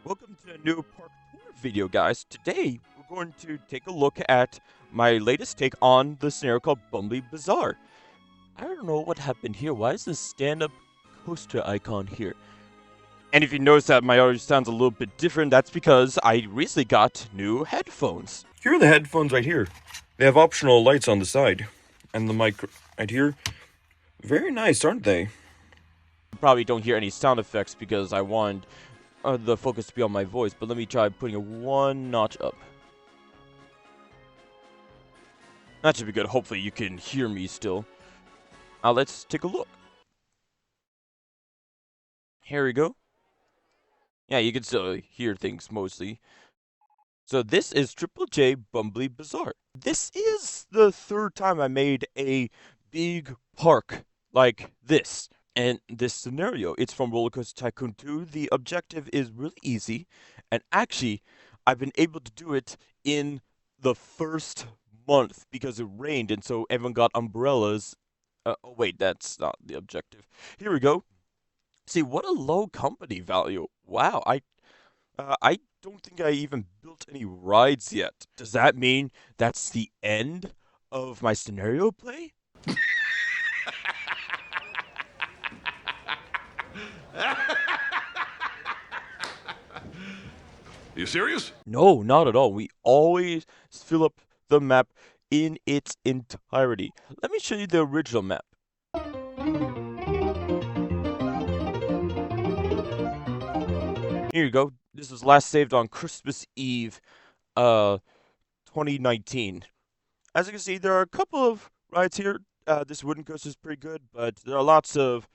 Welcome to a new park tour video, guys. Today, we're going to take a look at my latest take on the scenario called Bumbly Bazaar. I don't know what happened here. Why is this stand-up coaster icon here? And if you notice that my audio sounds a little bit different, that's because I recently got new headphones. Here are the headphones right here. They have optional lights on the side. And the mic right here. Very nice, aren't they? You probably don't hear any sound effects because I want the focus to be on my voice, but let me try putting it one notch up. That should be good. Hopefully you can hear me still. Now let's take a look. Here we go. Yeah, you can still hear things mostly. So this is Triple J Bumbly Bazaar. This is the third time I made a big park like this. And this scenario, it's from Roller Coaster Tycoon 2. The objective is really easy. And actually, I've been able to do it in the first month because it rained. And so everyone got umbrellas. Oh, wait, that's not the objective. Here we go. See, what a low company value. Wow, I don't think I even built any rides yet. Does that mean that's the end of my scenario play? You serious? No, not at all. We always fill up the map in its entirety. Let me show you the original map. Here you go. This was last saved on Christmas Eve, 2019. As you can see, there are a couple of rides here. This wooden coaster is pretty good, but there are lots of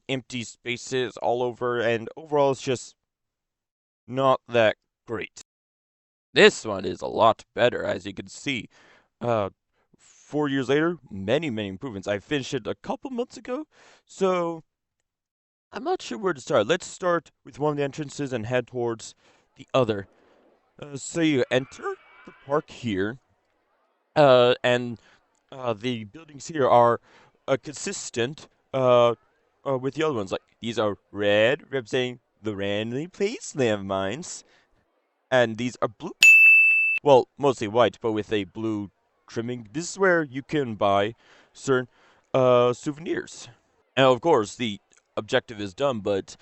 empty spaces all over, and overall it's just not that great. This one is a lot better, as you can see. 4 years later, many improvements. I finished it a couple months ago, so I'm not sure where to start. Let's start with one of the entrances and head towards the other. So you enter the park here, and the buildings here are consistent with the other ones. Like, these are red, representing the randomly placed landmines, and these are blue. Well, mostly white, but with a blue trimming. This is where you can buy certain souvenirs. And of course, the objective is done, but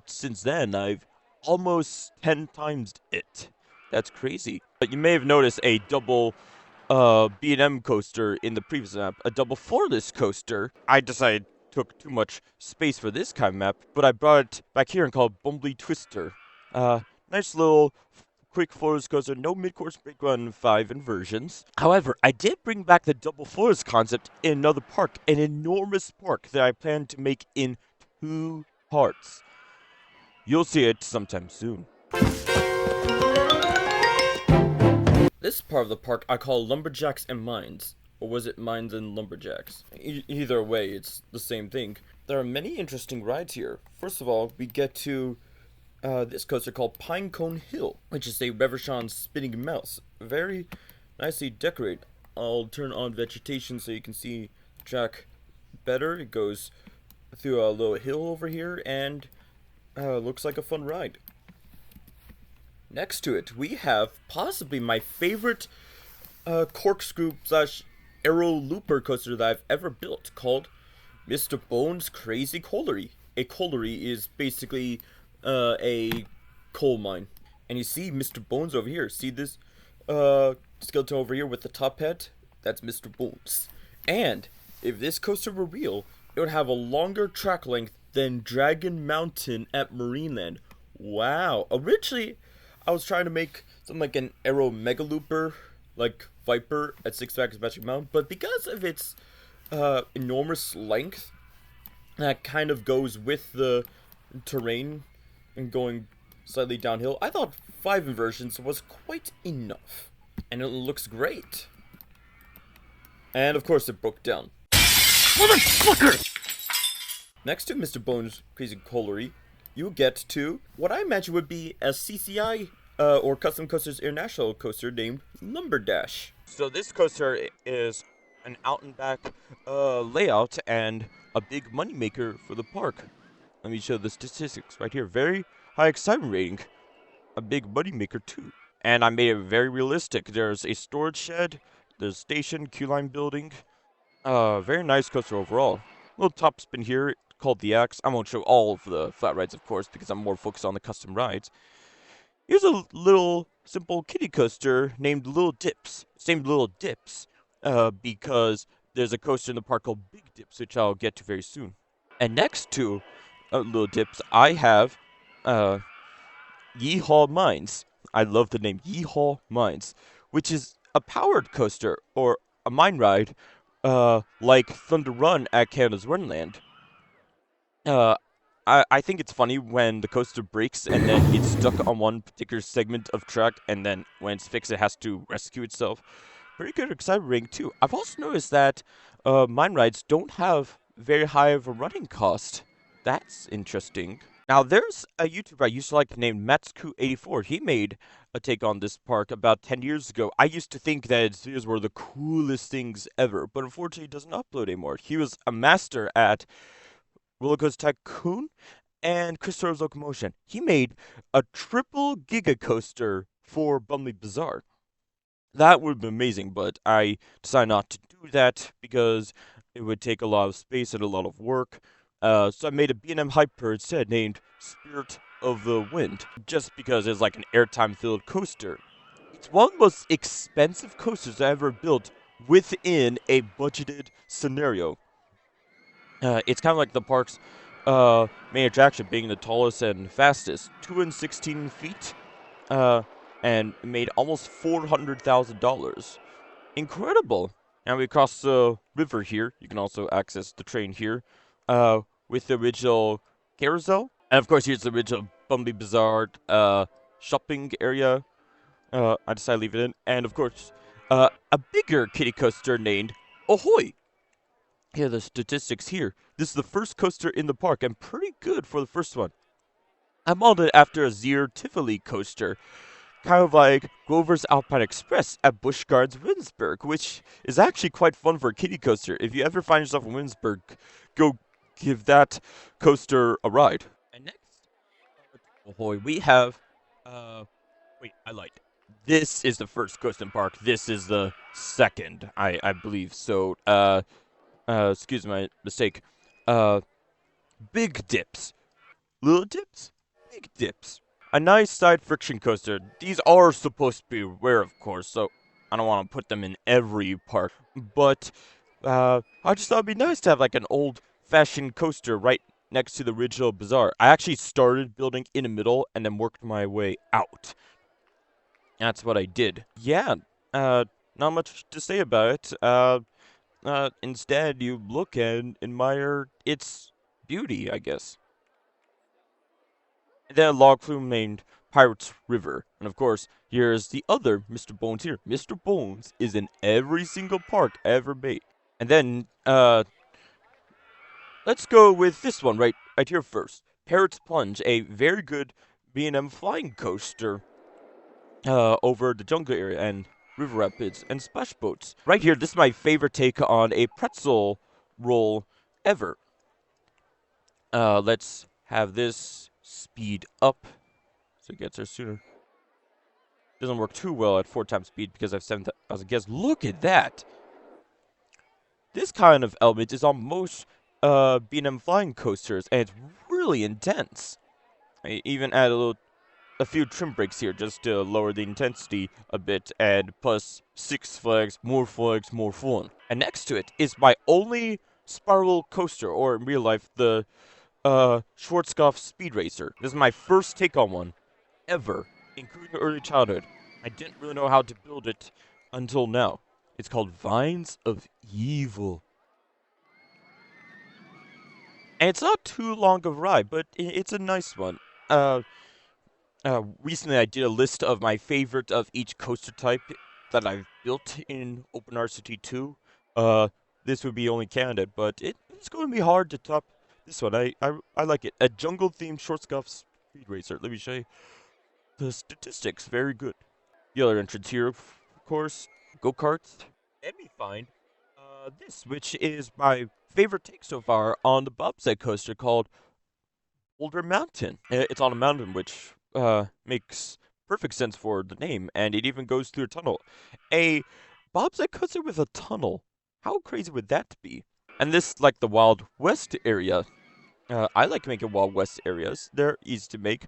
since then, I've almost 10 times it. That's crazy. But you may have noticed a double B&M coaster in the previous map, a double floorless coaster. I decided took too much space for this kind of map, but I brought it back here and called Bumbly Twister. Nice little quick floorless coaster, no mid-course brake run 5 inversions. However, I did bring back the double floorless concept in another park, an enormous park that I plan to make in 2 parts. You'll see it sometime soon. This part of the park I call Lumberjacks and Mines. Or was it Mines and Lumberjacks? Either way, it's the same thing. There are many interesting rides here. First of all, we get to this coaster called Pinecone Hill, which is a Reverchon spinning mouse. Very nicely decorated. I'll turn on vegetation so you can see the track better. It goes through a little hill over here and looks like a fun ride. Next to it, we have possibly my favorite corkscrew / aero looper coaster that I've ever built, called Mr. Bones' Crazy Colliery. A colliery is basically a coal mine. And you see Mr. Bones over here. See this skeleton over here with the top hat? That's Mr. Bones. And if this coaster were real, it would have a longer track length than Dragon Mountain at Marineland. Wow. Originally, I was trying to make something like an aero mega looper, like Viper at Six Flags Magic Mountain, but because of its enormous length, that kind of goes with the terrain and going slightly downhill, I thought 5 inversions was quite enough. And it looks great. And of course it broke down. Motherfucker! Next to Mr. Bones' Crazy Colliery, you get to what I imagine would be a CCI or Custom Coasters International coaster named Lumberdash. So this coaster is an out and back layout and a big moneymaker for the park. Let me show the statistics right here. Very high excitement rating, a big money maker too. And I made it very realistic. There's a storage shed, there's a station, queue line building. Very nice coaster overall. Little top spin here called the X. I won't show all of the flat rides, of course, because I'm more focused on the custom rides. Here's a little simple kiddie coaster named Little Dips. It's named Little Dips because there's a coaster in the park called Big Dips, which I'll get to very soon. And next to Little Dips, I have uh, Yeehaw Mines. I love the name Yeehaw Mines, which is a powered coaster or a mine ride like Thunder Run at Canada's Runland. Uh, I think it's funny when the coaster breaks and then it's stuck on one particular segment of track, and then when it's fixed, it has to rescue itself. Very good excitement ring too. I've also noticed that mine rides don't have very high of a running cost. That's interesting. Now, there's a YouTuber I used to like named Matsku84. He made a take on this park about 10 years ago. I used to think that his videos were the coolest things ever, but unfortunately, he doesn't upload anymore. He was a master at Roller Coaster Tycoon and Christopher's Locomotion. He made a triple giga coaster for Bumbly Bazaar. That would be amazing, but I decided not to do that because it would take a lot of space and a lot of work. So I made a B&M Hyper instead named Spirit of the Wind, just because it's like an airtime-filled coaster. It's one of the most expensive coasters I ever built within a budgeted scenario. It's kind of like the park's main attraction, being the tallest and fastest, 216 feet, and made almost $400,000. Incredible! And we cross the river here. You can also access the train here, with the original carousel. And of course, here's the original Bumbly Bazaar shopping area. I decided to leave it in. And of course, a bigger kiddie coaster named Ahoy! Here are the statistics here. This is the first coaster in the park, and pretty good for the first one. I modeled it after a Zier Tivoli coaster, kind of like Grover's Alpine Express at Busch Gardens Winsburg, which is actually quite fun for a kiddie coaster. If you ever find yourself in Winsburg, go give that coaster a ride. And next, Ahoy, we have, wait, I lied. This is the first coaster in park. This is the second, I believe. So, excuse my mistake. Big dips. Little dips? Big dips. A nice side friction coaster. These are supposed to be rare, of course, so I don't want to put them in every park. But, I just thought it'd be nice to have like an old-fashioned coaster right next to the original bazaar. I actually started building in the middle and then worked my way out. That's what I did. Yeah, not much to say about it. Instead, you look and admire its beauty, I guess. And then a log flume named Pirates River. And of course, here's the other Mr. Bones here. Mr. Bones is in every single park ever made. And then, let's go with this one right here first. Parrot's Plunge, a very good B&M flying coaster over the jungle area and river rapids and splash boats. Right here, this is my favorite take on a pretzel roll ever. Let's have this speed up so it gets there sooner. Doesn't work too well at 4 times speed because I have 7,000 guests. Look at that! This kind of element is on most B&M flying coasters, and it's really intense. I even add a few trim brakes here just to lower the intensity a bit, and plus 6 flags, more fun. And next to it is my only spiral coaster, or in real life, the Schwarzkopf Speed Racer. This is my first take on one ever, including early childhood. I didn't really know how to build it until now. It's called Vines of Evil. And it's not too long of a ride, but it's a nice one. Recently I did a list of my favorite of each coaster type that I've built in OpenRCT 2. This would be only candidate, but it's going to be hard to top this one. I like it. A jungle-themed Schwarzkopf Speed Racer. Let me show you the statistics. Very good. The other entrance here, of course, go-karts. Let me find this, which is my favorite take so far on the bobsled coaster called older mountain. It's on a mountain, which makes perfect sense for the name, and it even goes through a tunnel. A bobsled coaster with a tunnel. How crazy would that be? And this, like the Wild West area, I like making Wild West areas. They're easy to make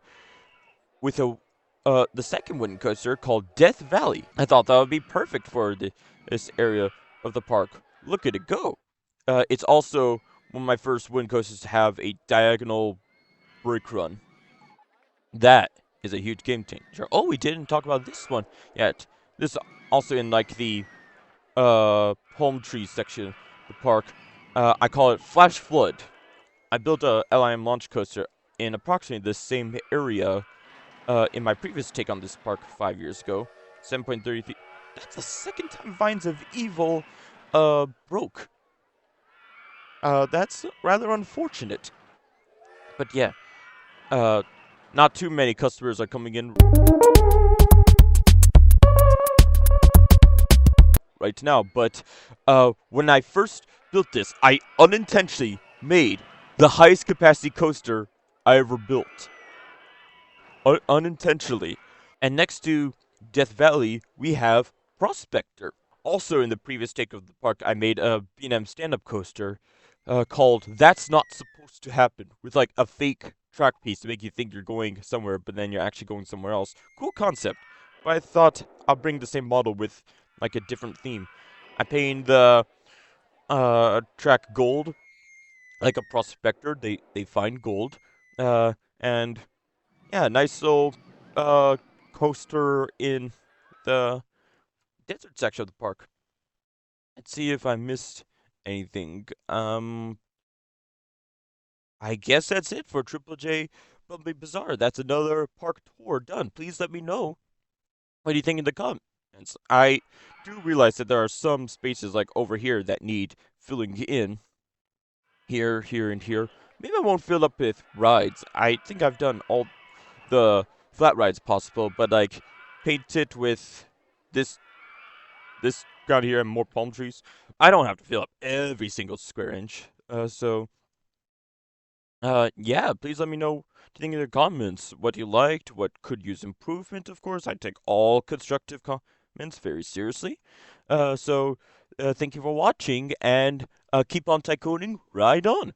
with the second wooden coaster called Death Valley. I thought that would be perfect for this area of the park. Look at it go! It's also one of my first wooden coasters to have a diagonal brick run. That is a huge game changer. Oh, we didn't talk about this one yet. This also in like the palm tree section of the park. I call it Flash Flood. I built a LIM launch coaster in approximately the same area in my previous take on this park 5 years ago. 7.30 feet. That's the second time Vines of Evil broke. That's rather unfortunate. But yeah, uh, not too many customers are coming in right now. But when I first built this, I unintentionally made the highest capacity coaster I ever built. Unintentionally. And next to Death Valley, we have Prospector. Also, in the previous take of the park, I made a B&M stand-up coaster called "That's Not Supposed to Happen," with like a fake track piece to make you think you're going somewhere, but then you're actually going somewhere else. Cool concept. But I thought I'll bring the same model with like a different theme. I painted the track gold, like a prospector. They find gold, and yeah, nice little coaster in the desert section of the park. Let's see if I missed anything. I guess that's it for Triple J Bumbly Bazaar. That's another park tour done. Please let me know what do you think in the comments. I do realize that there are some spaces like over here that need filling in. Here, here, and here. Maybe I won't fill up with rides. I think I've done all the flat rides possible, but like paint it with this ground here and more palm trees. I don't have to fill up every single square inch. Yeah, please let me know what you think in the comments. What you liked, what could use improvement, of course. I take all constructive comments very seriously. Thank you for watching, and keep on tycooning. Ride on.